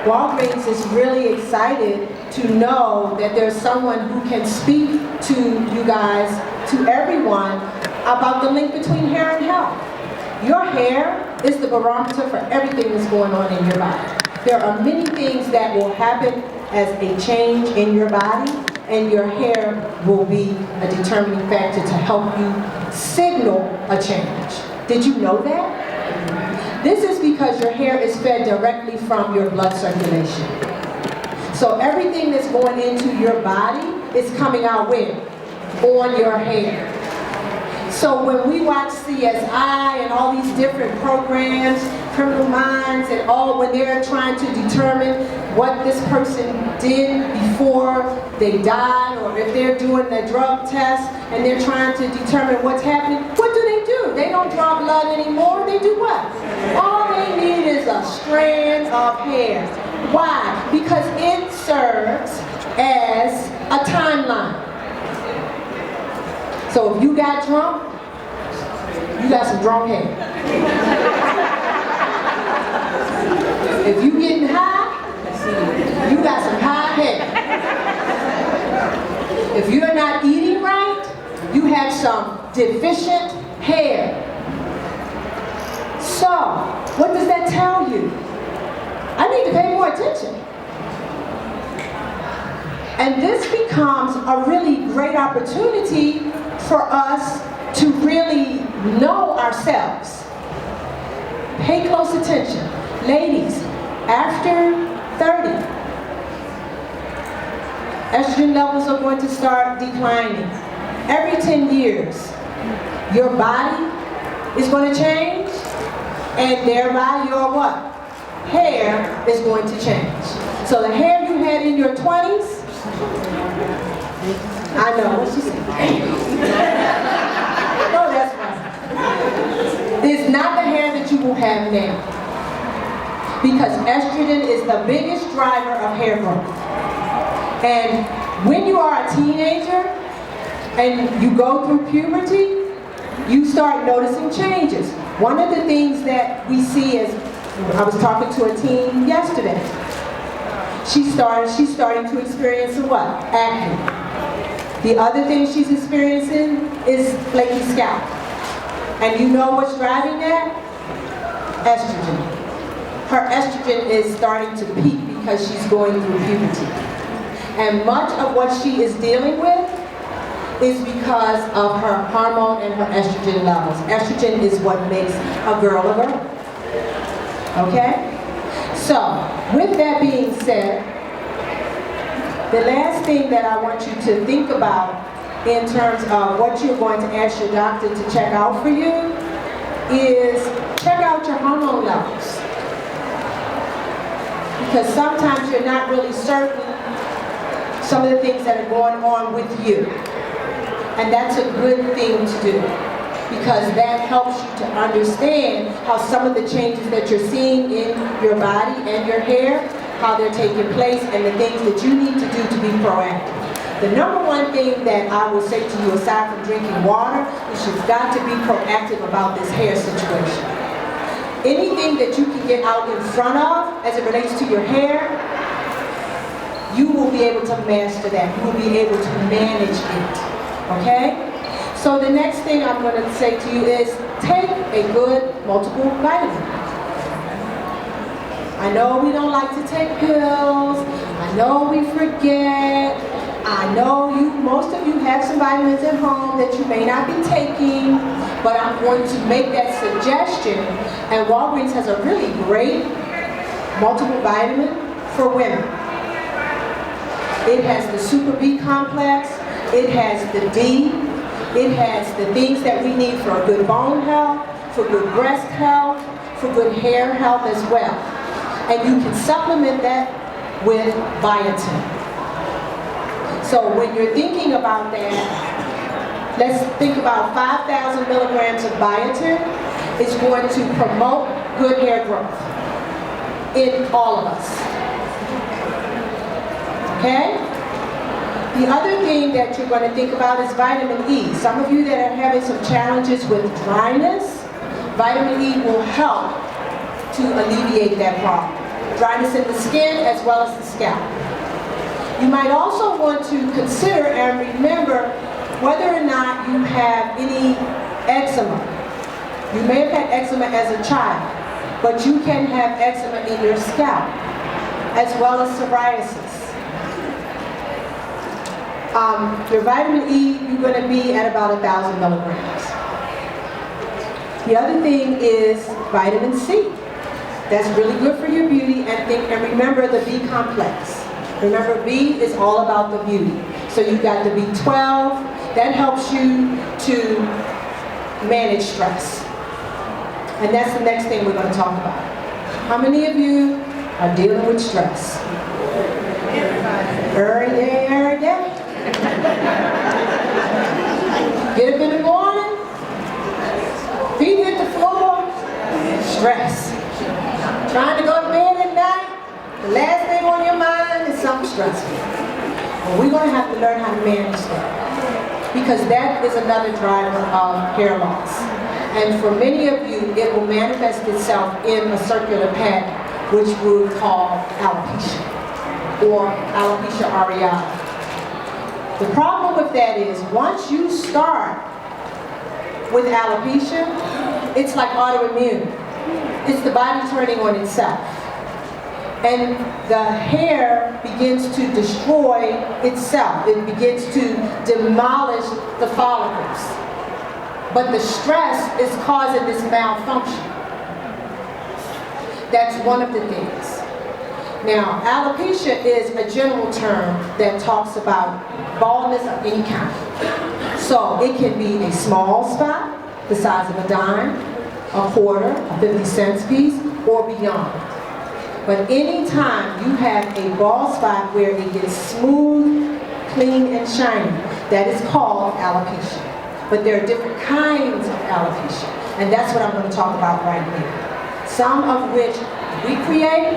Walgreens is really excited to know that there's someone who can speak to you guys, to everyone, about the link between hair and health. Your hair is the barometer for everything that's going on in your body. There are many things that will happen as a change in your body, and your hair will be a determining factor to help you signal a change. Did you know that? This is because your hair is fed directly from your blood circulation. So everything that's going into your body is coming out where? On your hair. So when we watch CSI and all these different programs, Criminal Minds and all, when they're trying to determine what this person did before they died, or if they're doing a drug test and they're trying to determine what's happening, what do? They don't draw blood anymore. They do what? All they need is a strand of hair. Why? Because it serves as a timeline. So if you got drunk, you got some drunk hair. If you getting high, you got some high hair. If you're not eating right, you have some deficient hair. So, what does that tell you? I need to pay more attention. And this becomes a really great opportunity for us to really know ourselves. Pay close attention. Ladies, after 30, estrogen levels are going to start declining. Every 10 years, your body is going to change, and thereby your what? Hair is going to change. So the hair you had in your 20s, I know what she said. Oh, that's right. It's not the hair that you will have now. Because estrogen is the biggest driver of hair growth. And when you are a teenager and you go through puberty, you start noticing changes. One of the things that we see is, I was talking to a teen yesterday. She's starting to experience what? Acne. The other thing she's experiencing is flaky scalp. And you know what's driving that? Estrogen. Her estrogen is starting to peak because she's going through puberty. And much of what she is dealing with is because of her hormone and her estrogen levels. Estrogen is what makes a girl a girl. Okay? So, with that being said, the last thing that I want you to think about in terms of what you're going to ask your doctor to check out for you is check out your hormone levels. Because sometimes you're not really certain some of the things that are going on with you. And that's a good thing to do, because that helps you to understand how some of the changes that you're seeing in your body and your hair, how they're taking place, and the things that you need to do to be proactive. The number one thing that I will say to you, aside from drinking water, is you've got to be proactive about this hair situation. Anything that you can get out in front of as it relates to your hair, you will be able to master that. You will be able to manage it. Okay? So the next thing I'm going to say to you is take a good multiple vitamin. I know we don't like to take pills. I know we forget. I know most of you have some vitamins at home that you may not be taking, but I'm going to make that suggestion. And Walgreens has a really great multiple vitamin for women. It has the Super B complex. It has the D. It has the things that we need for good bone health, for good breast health, for good hair health as well. And you can supplement that with biotin. So when you're thinking about that, let's think about 5,000 milligrams of biotin. It's going to promote good hair growth in all of us. Okay? The other thing that you're going to think about is vitamin E. Some of you that are having some challenges with dryness, vitamin E will help to alleviate that problem. dryness in the skin as well as the scalp. You might also want to consider and remember whether or not you have any eczema. You may have had eczema as a child, but you can have eczema in your scalp, as well as psoriasis. Your vitamin E, you're going to be at about 1,000 milligrams. The other thing is vitamin C. That's really good for your beauty, and remember the B complex. Remember, B is all about the beauty. So you got the B12, that helps you to manage stress. And that's the next thing we're going to talk about. How many of you are dealing with stress? Every day. Get up in the morning, feet hit the floor, stress. Trying to go to bed at night, the last thing on your mind is something stressful. Well, we're going to have to learn how to manage that, because that is another driver of hair loss. And for many of you, it will manifest itself in a circular pattern, which we would call alopecia, or alopecia areata. The problem with that is, once you start with alopecia, it's like autoimmune. It's the body turning on itself. And the hair begins to destroy itself. It begins to demolish the follicles. But the stress is causing this malfunction. That's one of the things. Now, alopecia is a general term that talks about baldness of any kind. So it can be a small spot, the size of a dime, a quarter, a 50-cent piece, or beyond. But anytime you have a bald spot where it gets smooth, clean, and shiny, that is called alopecia. But there are different kinds of alopecia, and that's what I'm going to talk about right here. Some of which we create,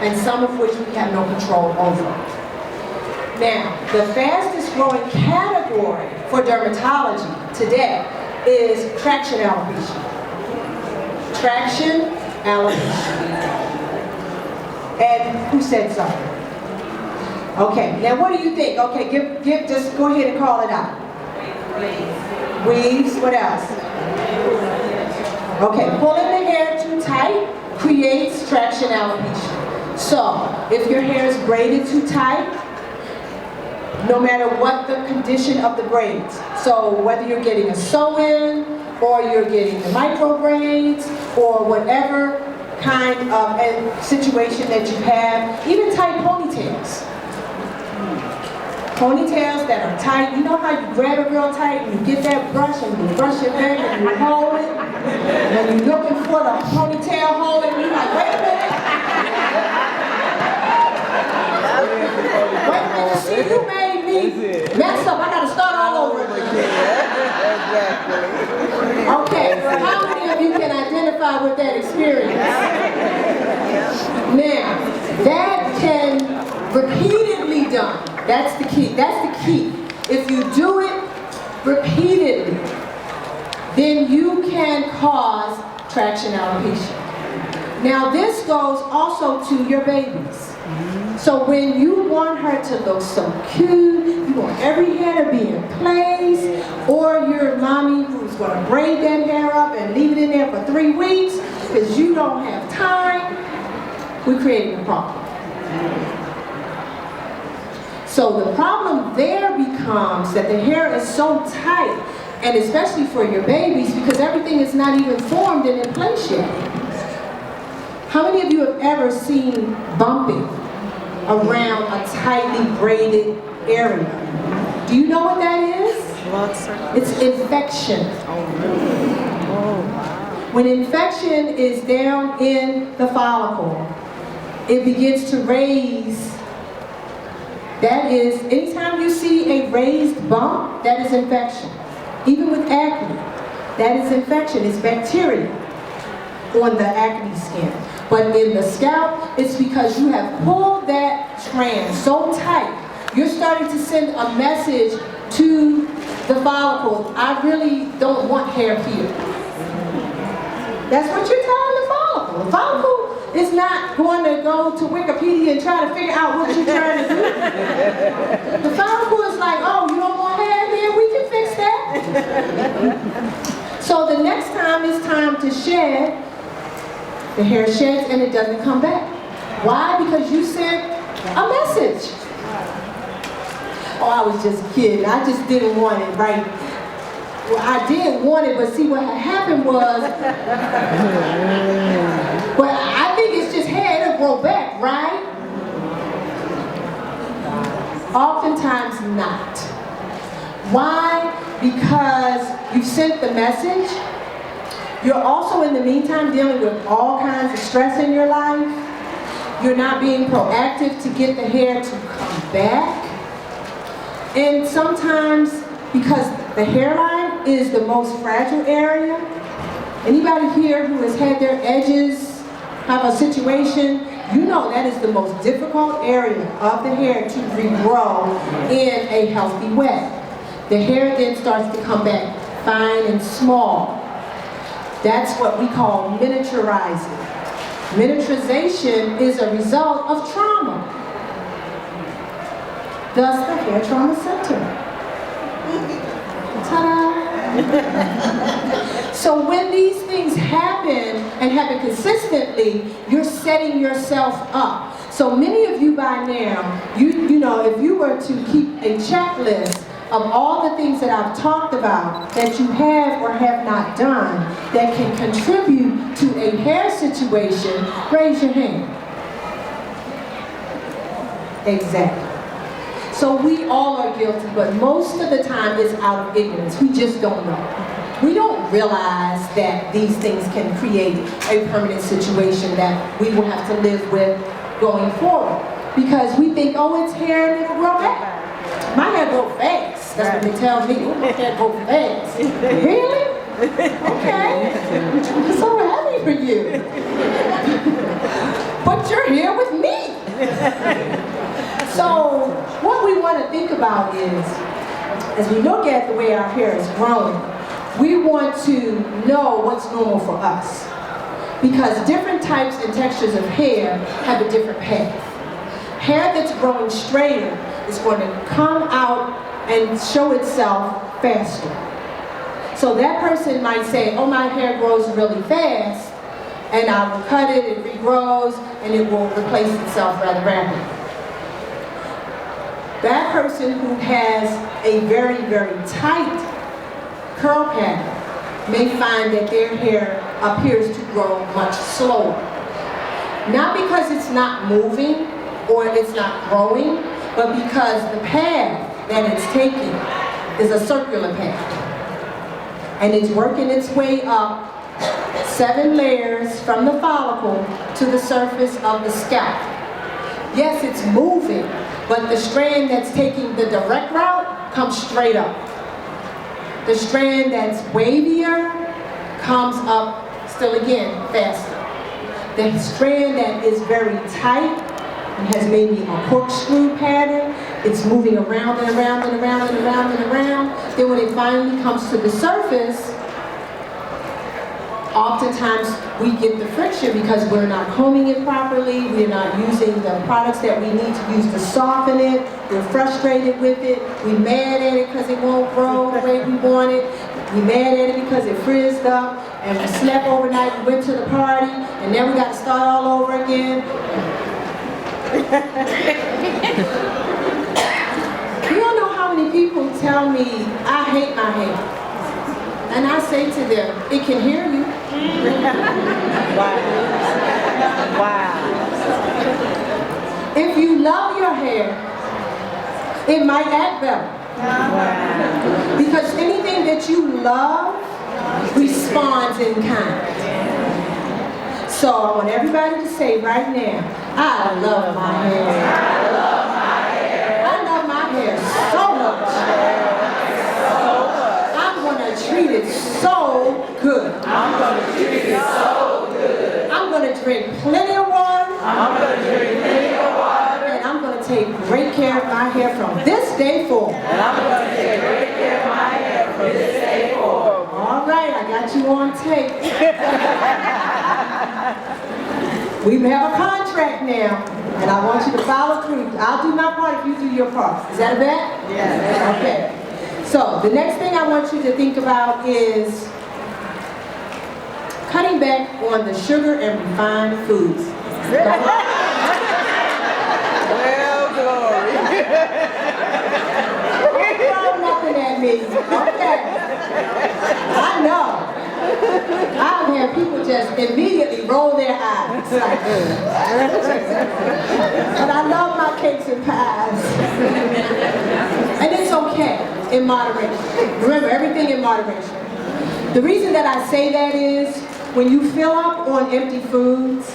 and some of which we have no control over. Now, the fastest growing category for dermatology today is traction alopecia. Traction alopecia. And who said something? Okay, now what do you think? Okay, just go ahead and call it out. Weaves, what else? Okay, pulling the hair too tight creates traction alopecia. So, if your hair is braided too tight, no matter what the condition of the braids, so whether you're getting a sew-in, or you're getting the micro braids, or whatever kind of situation that you have, even tight ponytails. Ponytails that are tight, you know how you grab a girl tight and you get that brush and you brush it back and you hold it, and you're looking for the ponytail hole and you're like, wait a minute. Wait a minute, see, you made me mess up. I got to start all over again. Okay, how many of you can identify with that experience? Now, that can repeatedly done. That's the key. That's the key. If you do it repeatedly, then you can cause traction alopecia. Now, this goes also to your babies. So when you want her to look so cute, you want every hair to be in place, or you're a mommy who's going to braid that hair up and leave it in there for 3 weeks because you don't have time, we're creating a problem. So the problem there becomes that the hair is so tight, and especially for your babies, because everything is not even formed and in place yet. How many of you have ever seen bumping around a tightly braided area? Do you know what that is? It's infection. When infection is down in the follicle, it begins to raise. That is, anytime you see a raised bump, that is infection. Even with acne, that is infection. It's bacteria on the acne skin. But in the scalp, it's because you have pulled that strand so tight, you're starting to send a message to the follicle. I really don't want hair here. That's what you're telling the follicle. The follicle is not going to go to Wikipedia and try to figure out what you're trying to do. The follicle is like, oh, you don't want hair here? We can fix that. So the next time it's time to shed, the hair sheds and it doesn't come back. Why? Because you sent a message. Oh, I was just kidding. I just didn't want it, right? Well, I did want it, but see what had happened was, well, I think it's just hair, it'll grow back, right? Oftentimes not. Why? Because you've sent the message. You're also in the meantime dealing with all kinds of stress in your life. You're not being proactive to get the hair to come back. And sometimes, because the hairline is the most fragile area, anybody here who has had their edges have a situation, you know that is the most difficult area of the hair to regrow in a healthy way. The hair then starts to come back fine and small. That's what we call miniaturizing. Miniaturization is a result of trauma. Thus the hair trauma center. Ta-da! So when these things happen and happen consistently, you're setting yourself up. So many of you by now, you know, if you were to keep a checklist of all the things that I've talked about that you have or have not done that can contribute to a hair situation, raise your hand. Exactly. So we all are guilty, but most of the time it's out of ignorance. We just don't know. We don't realize that these things can create a permanent situation that we will have to live with going forward. Because we think, oh, it's hair and it'll grow back. My hair grows fast. That's what they tell me. Oh, my hair grows fast. Really? Okay. I'm so happy for you. But you're here with me. So what we want to think about is, as we look at the way our hair is growing, we want to know what's normal for us. Because different types and textures of hair have a different path. Hair that's growing straighter is going to come out and show itself faster. So that person might say, oh, my hair grows really fast, and I will cut it, it regrows, and it will replace itself rather rapidly. That person who has a very, very tight curl pattern may find that their hair appears to grow much slower. Not because it's not moving or it's not growing, but because the path that it's taking is a circular path. And it's working its way up 7 layers from the follicle to the surface of the scalp. Yes, it's moving, but the strand that's taking the direct route comes straight up. The strand that's wavier comes up, still again, faster. The strand that is very tight and has maybe a corkscrew pattern, it's moving around and around and around and around and around. Then when it finally comes to the surface, oftentimes we get the friction because we're not combing it properly, we're not using the products that we need to use to soften it, we're frustrated with it, we're mad at it because it won't grow the way we want it, we're mad at it because it frizzed up, and we slept overnight, we went to the party, and then we got to start all over again. You don't know how many people tell me, I hate my hair. And I say to them, it can hear you. Wow. Wow. If you love your hair, it might act better. Wow. Because anything that you love responds in kind. So I want everybody to say right now, I love my hair. I love my hair. I love my hair so much. I'm going to treat it so good. I'm going to treat it so good. I'm going to drink plenty of water. I'm going to drink plenty of water. And I'm going to take great care of my hair from this day forward. And I'm going to take great care of my hair from this day forward. All right, I got you on tape. We have a contract now, and I want you to follow through. I'll do my part if you do your part. Is that a bet? Yes. Okay. So the next thing I want you to think about is cutting back on the sugar and refined foods. Well, glory. Don't throw nothing at me. Okay. I know. I've had people just immediately roll their eyes. Like, but I love my cakes and pies. And it's okay in moderation. Remember, everything in moderation. The reason that I say that is when you fill up on empty foods,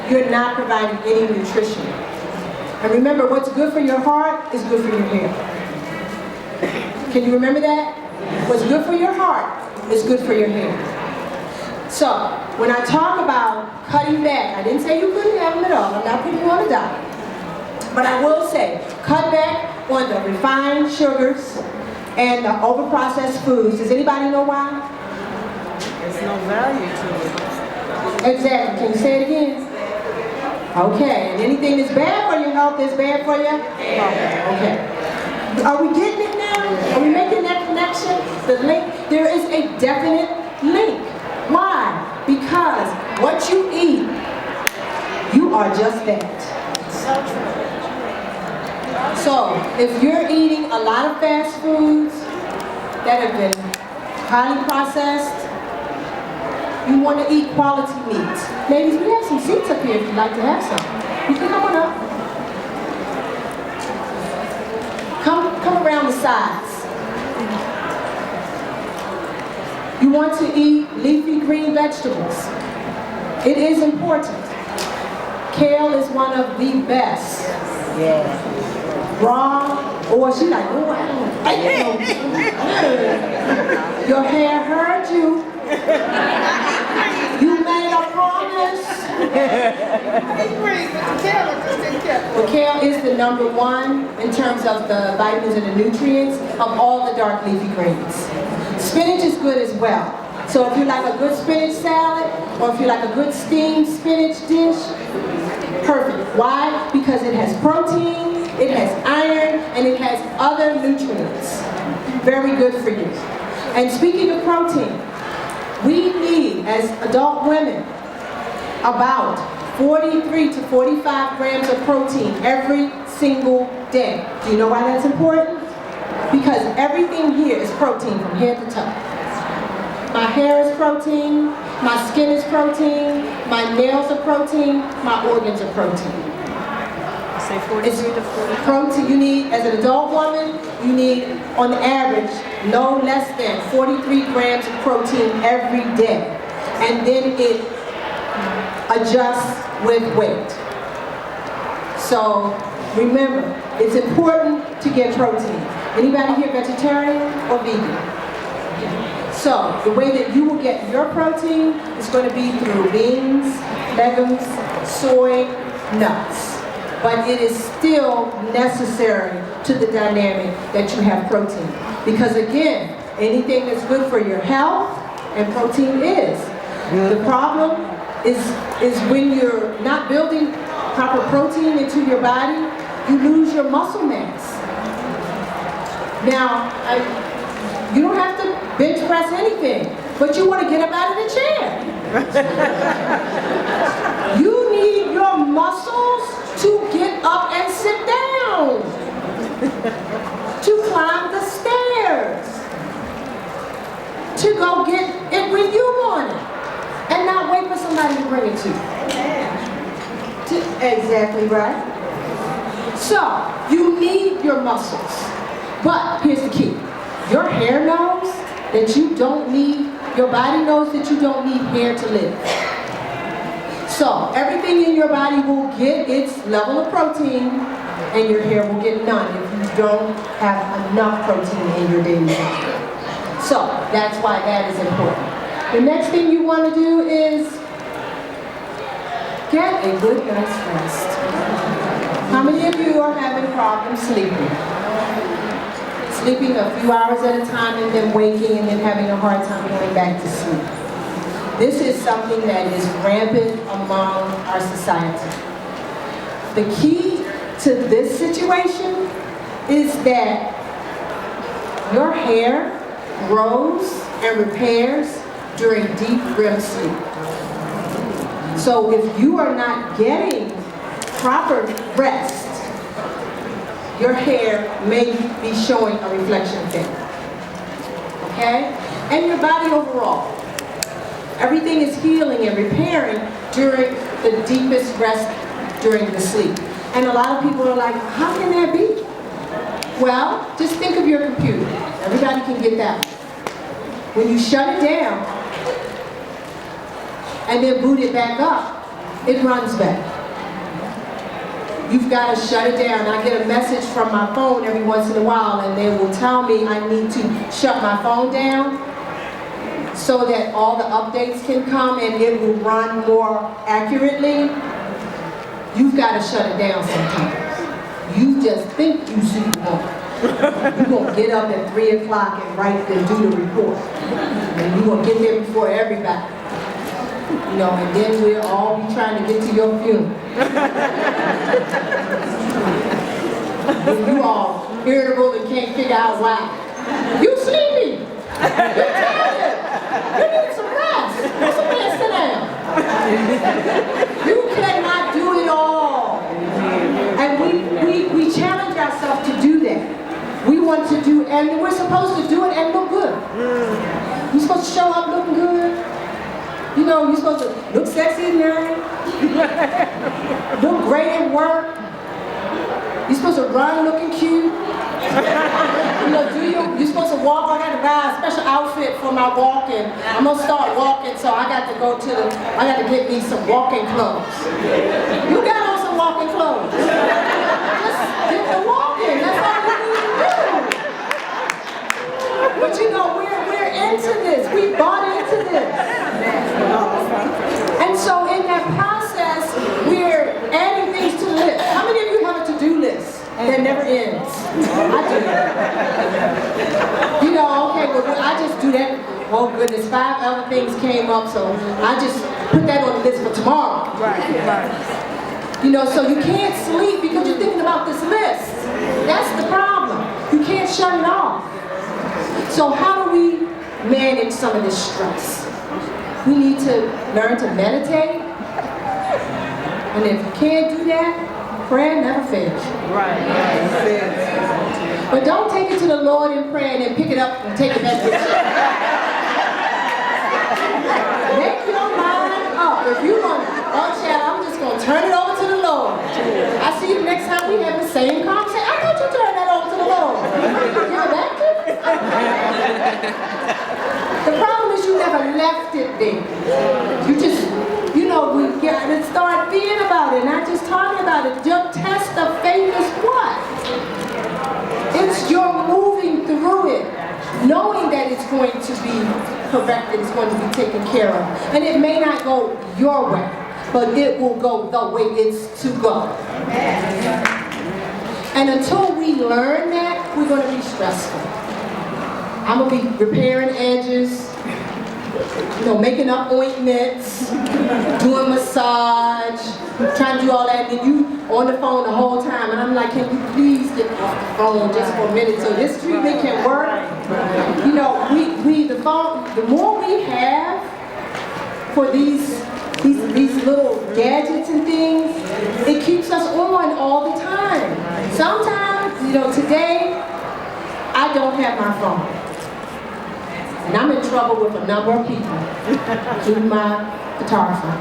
you're not providing any nutrition. And remember, what's good for your heart is good for your hair. Can you remember that? What's good for your heart is good for your hair. So, when I talk about cutting back, I didn't say you couldn't have them at all. I'm not putting you on a diet. But I will say, cut back on the refined sugars and the overprocessed foods. Does anybody know why? There's no value to it. Exactly. Can you say it again? Okay. And anything that's bad for your health is bad for you? Okay. Are we getting it now? Are we making that connection? The link? There is a definite link. Why? Because what you eat, you are just that. So, if you're eating a lot of fast foods that have been highly processed, you want to eat quality meat. Ladies, we have some seats up here if you'd like to have some. You can come on up. Come around the sides. You want to eat leafy green vegetables. It is important. Kale is one of the best. Yeah. Raw, or she like, oh, I don't know. Your hair heard you. You made a promise. The kale is the #1 in terms of the vitamins and the nutrients of all the dark leafy greens. Spinach is good as well. So if you like a good spinach salad, or if you like a good steamed spinach dish, perfect. Why? Because it has protein, it has iron, and it has other nutrients. Very good for you. And speaking of protein, we need, as adult women, about 43 to 45 grams of protein every single day. Do you know why that's important? Because everything here is protein from head to toe. My hair is protein, my skin is protein, my nails are protein, my organs are protein. Say 43 to 45. Protein, you need, as an adult woman, you need, on average, no less than 43 grams of protein every day. And then it adjusts with weight. So, remember, it's important to get protein. Anybody here vegetarian or vegan? So, the way that you will get your protein is going to be through beans, legumes, soy, nuts. But it is still necessary to the dynamic that you have protein. Because again, anything that's good for your health, and protein is. The problem is when you're not building proper protein into your body, you lose your muscle mass. Now, you don't have to bench press anything, but you want to get up out of the chair. You need your muscles to get up and sit down, to climb the stairs, to go get it when you want it, and not wait for somebody to bring it to you. Exactly right. So, you need your muscles. But here's the key. Your hair knows that you don't need, your body knows that you don't need hair to live. So, everything in your body will get its level of protein, and your hair will get none if you don't have enough protein in your daily life. So, that's why that is important. The next thing you want to do is get a good night's rest. How many of you are having problems sleeping? Sleeping a few hours at a time and then waking and then having a hard time going back to sleep. This is something that is rampant among our society. The key to this situation is that your hair grows and repairs during deep REM sleep. So if you are not getting proper rest, your hair may be showing a reflection effect. Okay? And your body overall. Everything is healing and repairing during the deepest rest during the sleep. And a lot of people are like, how can that be? Well, just think of your computer. Everybody can get that. When you shut it down and then boot it back up, it runs back. You've got to shut it down. I get a message from my phone every once in a while and they will tell me I need to shut my phone down so that all the updates can come and it will run more accurately. You've got to shut it down sometimes. You just think you Superwoman. You're going to get up at 3 o'clock and write and do the report. And you're going to get there before everybody. You know, and then we'll all be trying to get to your funeral. And you all irritable and can't figure out why. You sleepy. You're tired. You need some rest. What's the man sit down? You cannot do it all. And we challenge ourselves to do that. We want to do, and we're supposed to do it and look good. You're supposed to show up looking good. You know, you're supposed to look sexy at night, look great at work. You're supposed to run looking cute. You know, you're supposed to walk. I got to buy a special outfit for my walking. I'm going to start walking, so I got to I got to get me some walking clothes. You got on some walking clothes. Just get to walking. That's all you need to do. But you know, we're into this. We bought into this. And so in that process, we're adding things to the list. How many of you have a to-do list that never ends? I do. You know, okay, well, I just do that. Oh goodness, 5 other things came up, so I just put that on the list for tomorrow. Right. You know, so you can't sleep because you're thinking about this list. That's the problem. You can't shut it off. So how do we manage some of this stress? We need to learn to meditate. And if you can't do that, prayer never fails. Right. But don't take it to the Lord in prayer and then pick it up and take it back with you. Make your mind up. If you're going to, oh child, I'm just going to turn it over to the Lord. I see you next time we have the same conversation. I thought you turned that over to the Lord. Give it back to me. The problem is you never left it there. You just, you know, we got to start thinking about it, not just talking about it. Your test of faith is what? It's your moving through it, knowing that it's going to be corrected, it's going to be taken care of. And it may not go your way, but it will go the way it's to go. And until we learn that, we're going to be stressful. I'm going to be repairing edges, you know, making up ointments, doing massage, trying to do all that, and then you on the phone the whole time, and I'm like, can you please get off the phone just for a minute so this treatment can work? You know, the phone, the more we have for these little gadgets and things, it keeps us on all the time. Sometimes, you know, today, I don't have my phone. And I'm in trouble with a number of people, including my photographer.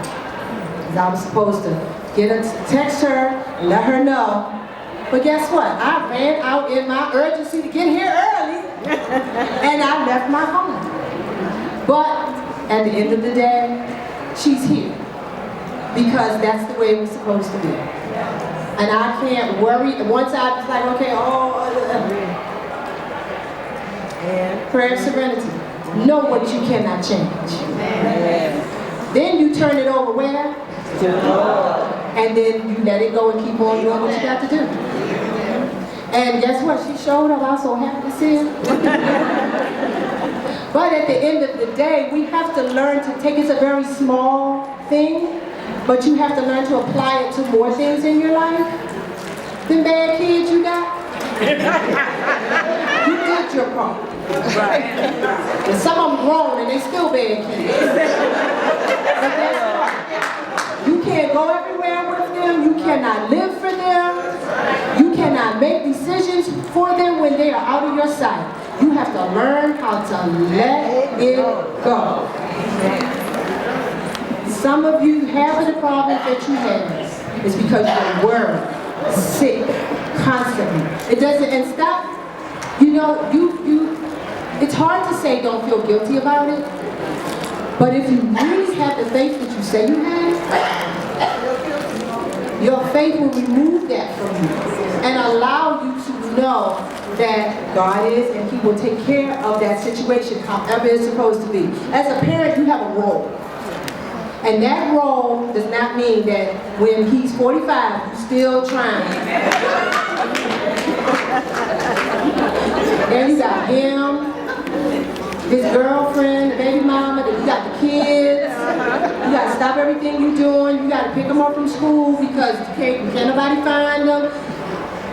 Because I was supposed to text her and let her know. But guess what? I ran out in my urgency to get here early, and I left my home. But at the end of the day, she's here. Because that's the way it was supposed to be. And I can't worry. And once I was like, okay, prayer of serenity. Know what you cannot change. Then you turn it over where? To the Lord. And then you let it go and keep on doing what you got to do. And guess what? She showed up. I was so happy to see her. But at the end of the day, we have to learn to take, it's a very small thing, but you have to learn to apply it to more things in your life. Them bad kids you got, you did your part. Right. And some of them grown and they still bad kids. But that's right. You can't go everywhere with them. You cannot live for them. You cannot make decisions for them when they are out of your sight. You have to learn how to let it go. Some of you, half of the problems that you have is because you're worried, sick, constantly. It doesn't, and stop, you know, it's hard to say don't feel guilty about it, but if you really have the faith that you say you have, your faith will remove that from you and allow you to know that God is and He will take care of that situation however it's supposed to be. As a parent, you have a role. And that role does not mean that when he's 45, you're still trying. Then you got him, his girlfriend, the baby mama, then you got the kids. You got to stop everything you're doing. You got to pick them up from school because you can't nobody find them.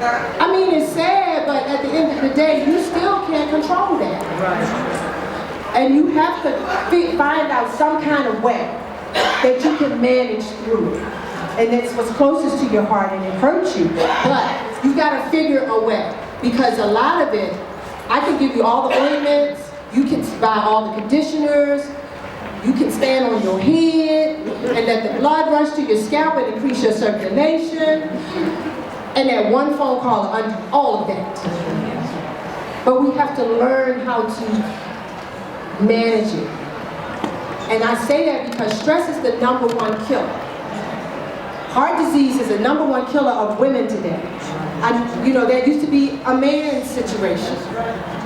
I mean, it's sad, but at the end of the day, you still can't control that. Right. And you have to find out some kind of way that you can manage through it. And that's what's closest to your heart and it hurts you. But you've got to figure a way. Because a lot of it, I can give you all the ointments, you can buy all the conditioners, you can stand on your head and let the blood rush to your scalp and increase your circulation. And that one phone call will undo all of that. But we have to learn how to manage it. And I say that because stress is the #1 killer. Heart disease is the #1 killer of women today. You know, that used to be a man's situation.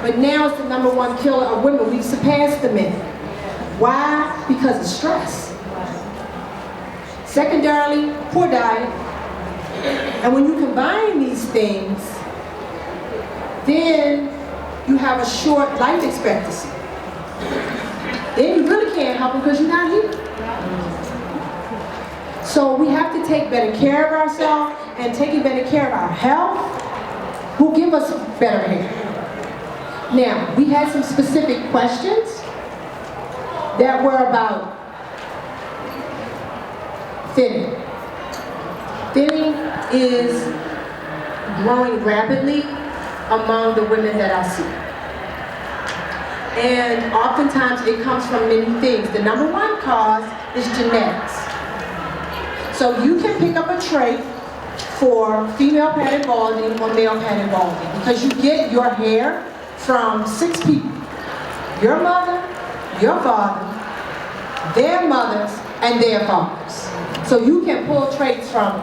But now it's the #1 killer of women. We've surpassed the men. Why? Because of stress. Secondarily, poor diet. And when you combine these things, then you have a short life expectancy. Then you really can't help them because you're not here. So we have to take better care of ourselves, and taking better care of our health will give us better hair. Now, we had some specific questions that were about thinning. Thinning is growing rapidly among the women that I see. And oftentimes it comes from many things. The #1 cause is genetics. So you can pick up a trait for female pattern balding or male pattern balding because you get your hair from 6 people. Your mother, your father, their mothers, and their fathers. So you can pull traits from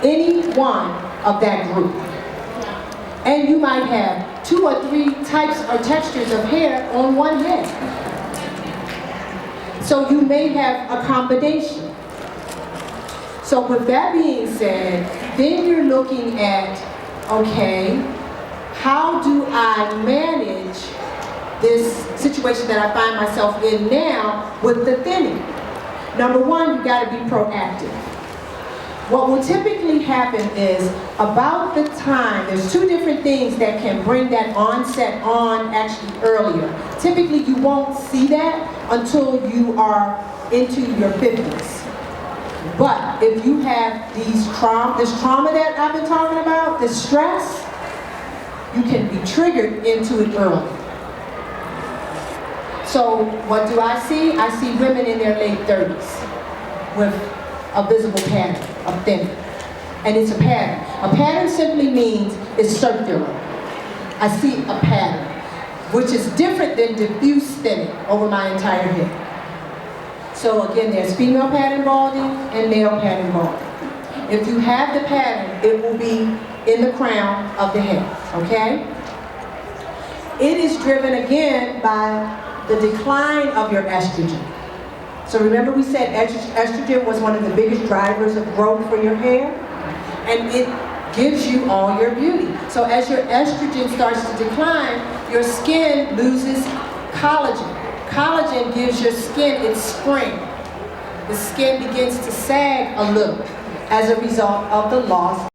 any one of that group. And you might have 2 or 3 types or textures of hair on one head. So you may have a combination. So with that being said, then you're looking at, okay, how do I manage this situation that I find myself in now with the thinning? #1, you got to be proactive. What will typically happen is about the time, there's 2 different things that can bring that onset on actually earlier. Typically you won't see that until you are into your 50s. But if you have this trauma that I've been talking about, this stress, you can be triggered into it early. So what do I see? I see women in their late 30s with a visible pattern of thinning. And it's a pattern. A pattern simply means it's circular. I see a pattern, which is different than diffuse thinning over my entire head. So again, there's female pattern balding and male pattern balding. If you have the pattern, it will be in the crown of the head, okay? It is driven again by the decline of your estrogen. So remember we said estrogen was one of the biggest drivers of growth for your hair, and it gives you all your beauty. So as your estrogen starts to decline, your skin loses collagen. Collagen gives your skin its spring. The skin begins to sag a little as a result of the loss